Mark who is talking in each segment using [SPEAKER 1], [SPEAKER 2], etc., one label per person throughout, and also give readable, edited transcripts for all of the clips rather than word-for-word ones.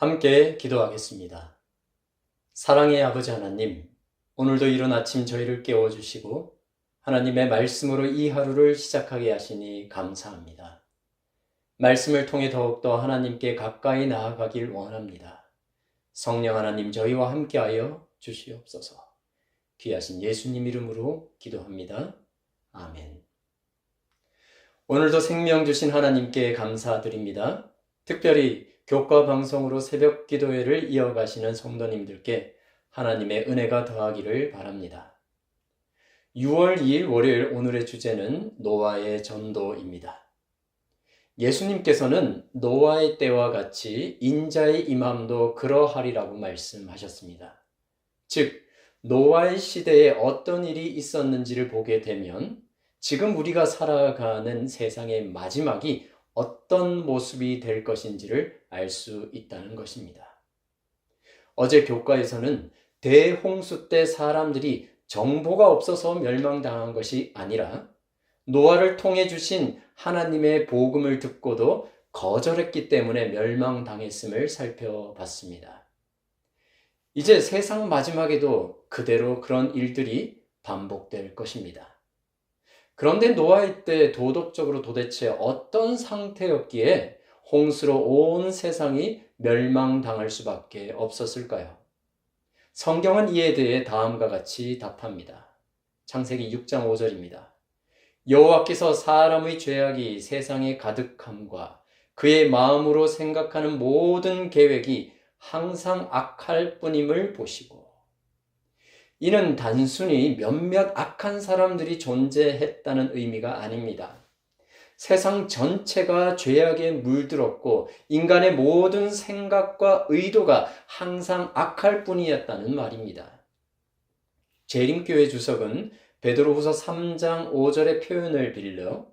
[SPEAKER 1] 함께 기도하겠습니다. 사랑의 아버지 하나님, 오늘도 이른 아침 저희를 깨워주시고 하나님의 말씀으로 이 하루를 시작하게 하시니 감사합니다. 말씀을 통해 더욱더 하나님께 가까이 나아가길 원합니다. 성령 하나님 저희와 함께하여 주시옵소서. 귀하신 예수님 이름으로 기도합니다. 아멘. 오늘도 생명 주신 하나님께 감사드립니다. 특별히 교과 방송으로 새벽 기도회를 이어가시는 성도님들께 하나님의 은혜가 더하기를 바랍니다. 6월 2일 월요일 오늘의 주제는 노아의 전도입니다. 예수님께서는 노아의 때와 같이 인자의 임함도 그러하리라고 말씀하셨습니다. 즉, 노아의 시대에 어떤 일이 있었는지를 보게 되면 지금 우리가 살아가는 세상의 마지막이 어떤 모습이 될 것인지를 알 수 있다는 것입니다. 어제 교과에서는 대홍수 때 사람들이 정보가 없어서 멸망당한 것이 아니라 노아를 통해 주신 하나님의 복음을 듣고도 거절했기 때문에 멸망당했음을 살펴봤습니다. 이제 세상 마지막에도 그대로 그런 일들이 반복될 것입니다. 그런데 노아의 때 도덕적으로 도대체 어떤 상태였기에 홍수로 온 세상이 멸망당할 수밖에 없었을까요? 성경은 이에 대해 다음과 같이 답합니다. 창세기 6장 5절입니다. 여호와께서 사람의 죄악이 세상에 가득함과 그의 마음으로 생각하는 모든 계획이 항상 악할 뿐임을 보시고, 이는 단순히 몇몇 악한 사람들이 존재했다는 의미가 아닙니다. 세상 전체가 죄악에 물들었고 인간의 모든 생각과 의도가 항상 악할 뿐이었다는 말입니다. 재림교회 주석은 베드로후서 3장 5절의 표현을 빌려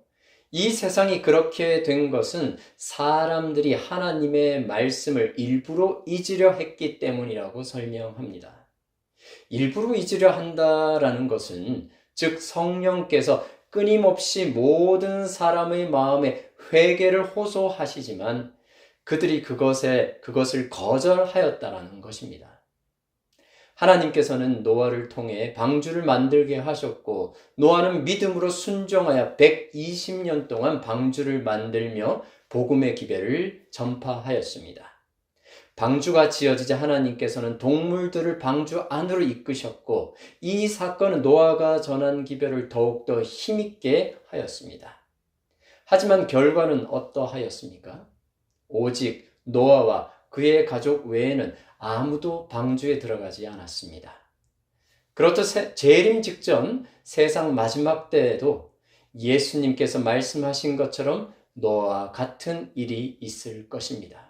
[SPEAKER 1] 이 세상이 그렇게 된 것은 사람들이 하나님의 말씀을 일부러 잊으려 했기 때문이라고 설명합니다. 일부러 잊으려 한다라는 것은 즉 성령께서 끊임없이 모든 사람의 마음에 회개를 호소하시지만 그들이 그것을 거절하였다라는 것입니다. 하나님께서는 노아를 통해 방주를 만들게 하셨고 노아는 믿음으로 순종하여 120년 동안 방주를 만들며 복음의 기배를 전파하였습니다. 방주가 지어지자 하나님께서는 동물들을 방주 안으로 이끄셨고 이 사건은 노아가 전한 기별을 더욱더 힘있게 하였습니다. 하지만 결과는 어떠하였습니까? 오직 노아와 그의 가족 외에는 아무도 방주에 들어가지 않았습니다. 그렇듯 재림 직전 세상 마지막 때에도 예수님께서 말씀하신 것처럼 노아와 같은 일이 있을 것입니다.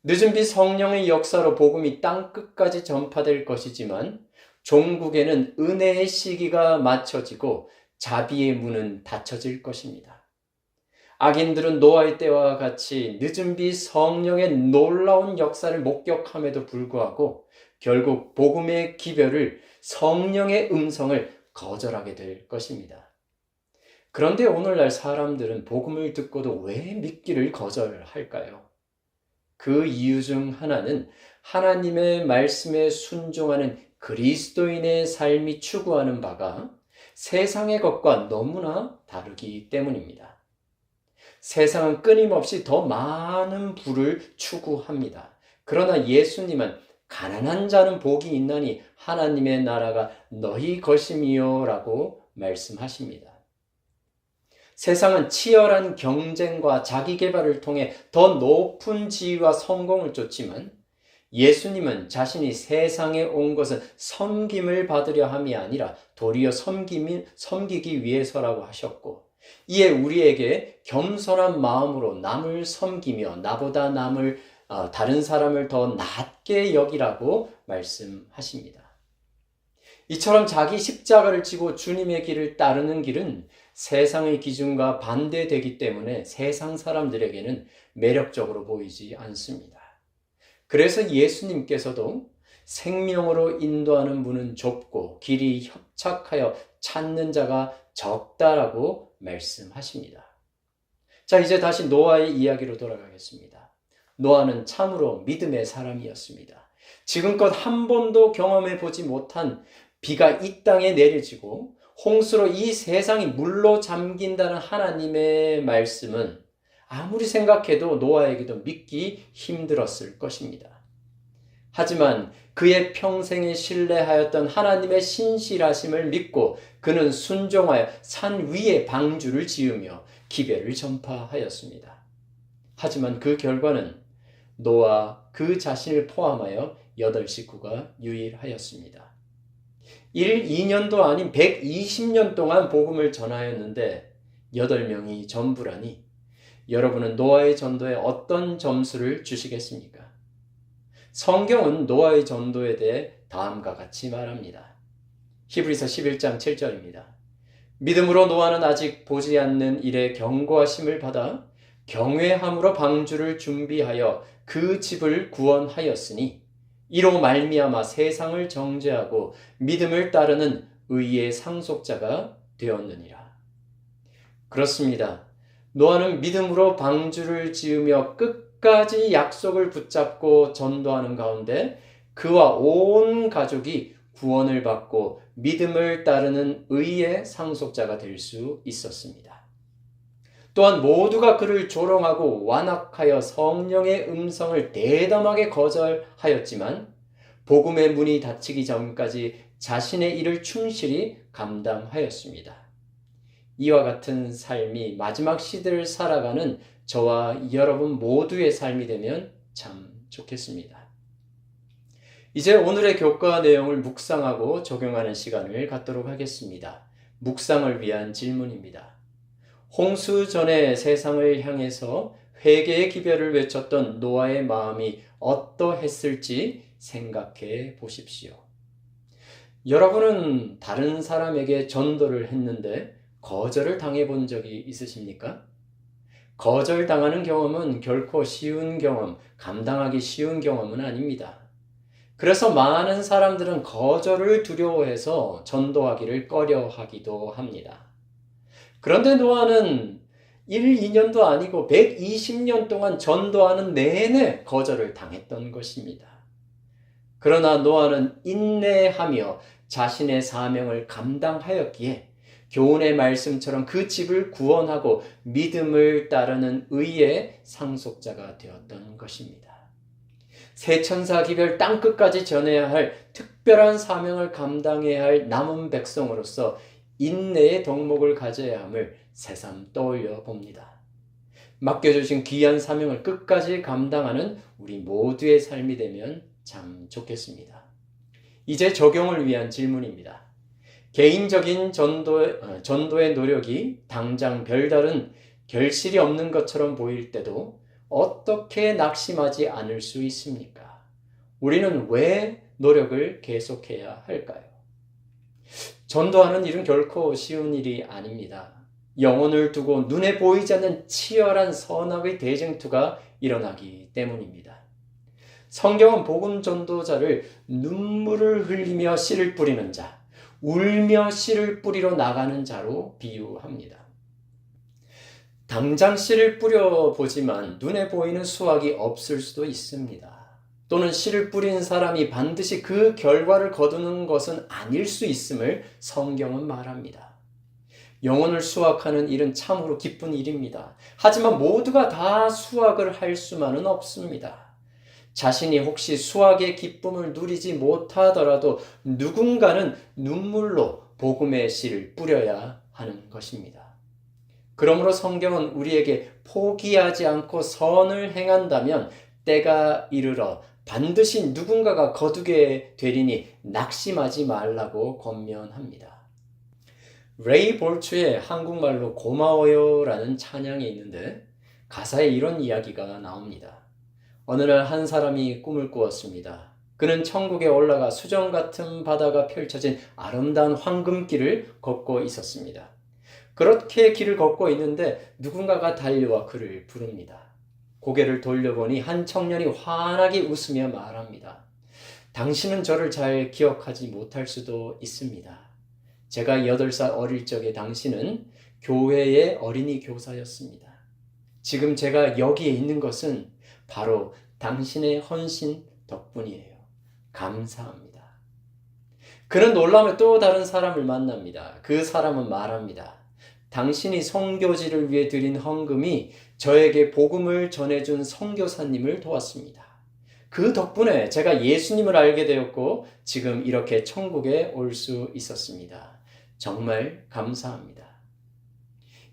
[SPEAKER 1] 늦은 비 성령의 역사로 복음이 땅끝까지 전파될 것이지만 종국에는 은혜의 시기가 맞춰지고 자비의 문은 닫혀질 것입니다. 악인들은 노아의 때와 같이 늦은 비 성령의 놀라운 역사를 목격함에도 불구하고 결국 복음의 기별을 성령의 음성을 거절하게 될 것입니다. 그런데 오늘날 사람들은 복음을 듣고도 왜 믿기를 거절할까요? 그 이유 중 하나는 하나님의 말씀에 순종하는 그리스도인의 삶이 추구하는 바가 세상의 것과 너무나 다르기 때문입니다. 세상은 끊임없이 더 많은 부를 추구합니다. 그러나 예수님은 가난한 자는 복이 있나니 하나님의 나라가 너희 것임이요 라고 말씀하십니다. 세상은 치열한 경쟁과 자기 개발을 통해 더 높은 지위와 성공을 쫓지만 예수님은 자신이 세상에 온 것은 섬김을 받으려 함이 아니라 도리어 섬기기 위해서라고 하셨고 이에 우리에게 겸손한 마음으로 남을 섬기며 나보다 다른 사람을 더 낮게 여기라고 말씀하십니다. 이처럼 자기 십자가를 지고 주님의 길을 따르는 길은 세상의 기준과 반대되기 때문에 세상 사람들에게는 매력적으로 보이지 않습니다. 그래서 예수님께서도 생명으로 인도하는 문은 좁고 길이 협착하여 찾는 자가 적다라고 말씀하십니다. 자, 이제 다시 노아의 이야기로 돌아가겠습니다. 노아는 참으로 믿음의 사람이었습니다. 지금껏 한 번도 경험해 보지 못한 비가 이 땅에 내려지고 홍수로 이 세상이 물로 잠긴다는 하나님의 말씀은 아무리 생각해도 노아에게도 믿기 힘들었을 것입니다. 하지만 그의 평생에 신뢰하였던 하나님의 신실하심을 믿고 그는 순종하여 산 위에 방주를 지으며 기별을 전파하였습니다. 하지만 그 결과는 노아 그 자신을 포함하여 8식구가 유일하였습니다. 1, 2년도 아닌 120년 동안 복음을 전하였는데 8명이 전부라니 여러분은 노아의 전도에 어떤 점수를 주시겠습니까? 성경은 노아의 전도에 대해 다음과 같이 말합니다. 히브리서 11장 7절입니다. 믿음으로 노아는 아직 보지 않는 일에 경고하심을 받아 경외함으로 방주를 준비하여 그 집을 구원하였으니 이로 말미암아 세상을 정죄하고 믿음을 따르는 의의 상속자가 되었느니라. 그렇습니다. 노아는 믿음으로 방주를 지으며 끝까지 약속을 붙잡고 전도하는 가운데 그와 온 가족이 구원을 받고 믿음을 따르는 의의 상속자가 될 수 있었습니다. 또한 모두가 그를 조롱하고 완악하여 성령의 음성을 대담하게 거절하였지만 복음의 문이 닫히기 전까지 자신의 일을 충실히 감당하였습니다. 이와 같은 삶이 마지막 시대를 살아가는 저와 여러분 모두의 삶이 되면 참 좋겠습니다. 이제 오늘의 교과 내용을 묵상하고 적용하는 시간을 갖도록 하겠습니다. 묵상을 위한 질문입니다. 홍수 전에 세상을 향해서 회개의 기별을 외쳤던 노아의 마음이 어떠했을지 생각해 보십시오. 여러분은 다른 사람에게 전도를 했는데 거절을 당해본 적이 있으십니까? 거절당하는 경험은 결코 쉬운 경험, 감당하기 쉬운 경험은 아닙니다. 그래서 많은 사람들은 거절을 두려워해서 전도하기를 꺼려하기도 합니다. 그런데 노아는 1, 2년도 아니고 120년 동안 전도하는 내내 거절을 당했던 것입니다. 그러나 노아는 인내하며 자신의 사명을 감당하였기에 교훈의 말씀처럼 그 집을 구원하고 믿음을 따르는 의의 상속자가 되었던 것입니다. 세천사 기별 땅끝까지 전해야 할 특별한 사명을 감당해야 할 남은 백성으로서 인내의 덕목을 가져야 함을 새삼 떠올려 봅니다. 맡겨주신 귀한 사명을 끝까지 감당하는 우리 모두의 삶이 되면 참 좋겠습니다. 이제 적용을 위한 질문입니다. 개인적인 전도의 노력이 당장 별다른 결실이 없는 것처럼 보일 때도 어떻게 낙심하지 않을 수 있습니까? 우리는 왜 노력을 계속해야 할까요? 전도하는 일은 결코 쉬운 일이 아닙니다. 영혼을 두고 눈에 보이지 않는 치열한 선악의 대쟁투가 일어나기 때문입니다. 성경은 복음 전도자를 눈물을 흘리며 씨를 뿌리는 자, 울며 씨를 뿌리러 나가는 자로 비유합니다. 당장 씨를 뿌려보지만 눈에 보이는 수확이 없을 수도 있습니다. 또는 씨를 뿌린 사람이 반드시 그 결과를 거두는 것은 아닐 수 있음을 성경은 말합니다. 영혼을 수확하는 일은 참으로 기쁜 일입니다. 하지만 모두가 다 수확을 할 수만은 없습니다. 자신이 혹시 수확의 기쁨을 누리지 못하더라도 누군가는 눈물로 복음의 씨를 뿌려야 하는 것입니다. 그러므로 성경은 우리에게 포기하지 않고 선을 행한다면 때가 이르러 반드시 누군가가 거두게 되리니 낙심하지 말라고 권면합니다. 레이 볼츠의 한국말로 고마워요라는 찬양이 있는데 가사에 이런 이야기가 나옵니다. 어느 날 한 사람이 꿈을 꾸었습니다. 그는 천국에 올라가 수정 같은 바다가 펼쳐진 아름다운 황금길을 걷고 있었습니다. 그렇게 길을 걷고 있는데 누군가가 달려와 그를 부릅니다. 고개를 돌려보니 한 청년이 환하게 웃으며 말합니다. 당신은 저를 잘 기억하지 못할 수도 있습니다. 제가 8살 어릴 적에 당신은 교회의 어린이 교사였습니다. 지금 제가 여기에 있는 것은 바로 당신의 헌신 덕분이에요. 감사합니다. 그는 놀라며 또 다른 사람을 만납니다. 그 사람은 말합니다. 당신이 선교지를 위해 드린 헌금이 저에게 복음을 전해준 선교사님을 도왔습니다. 그 덕분에 제가 예수님을 알게 되었고 지금 이렇게 천국에 올 수 있었습니다. 정말 감사합니다.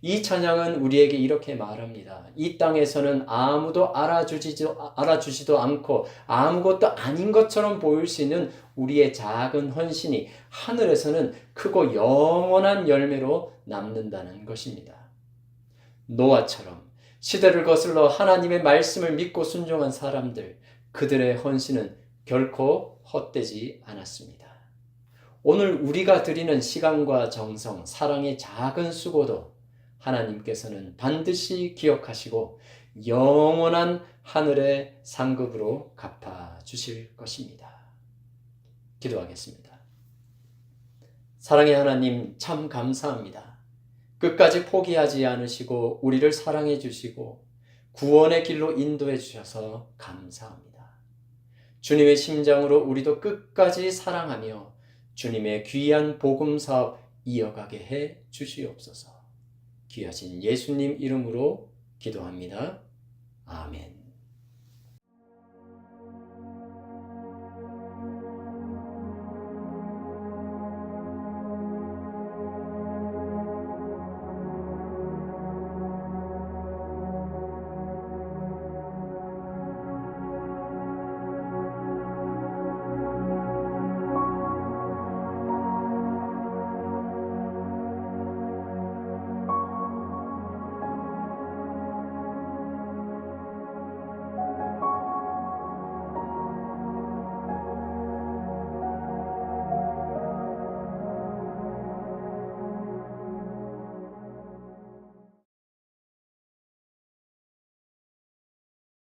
[SPEAKER 1] 이 찬양은 우리에게 이렇게 말합니다. 이 땅에서는 아무도 알아주지도 않고 아무것도 아닌 것처럼 보일 수 있는 우리의 작은 헌신이 하늘에서는 크고 영원한 열매로 남는다는 것입니다. 노아처럼 시대를 거슬러 하나님의 말씀을 믿고 순종한 사람들, 그들의 헌신은 결코 헛되지 않았습니다. 오늘 우리가 드리는 시간과 정성, 사랑의 작은 수고도 하나님께서는 반드시 기억하시고 영원한 하늘의 상급으로 갚아 주실 것입니다. 기도하겠습니다. 사랑의 하나님, 참 감사합니다. 끝까지 포기하지 않으시고 우리를 사랑해 주시고 구원의 길로 인도해 주셔서 감사합니다. 주님의 심장으로 우리도 끝까지 사랑하며 주님의 귀한 복음 사업 이어가게 해 주시옵소서. 귀하신 예수님 이름으로 기도합니다. 아멘.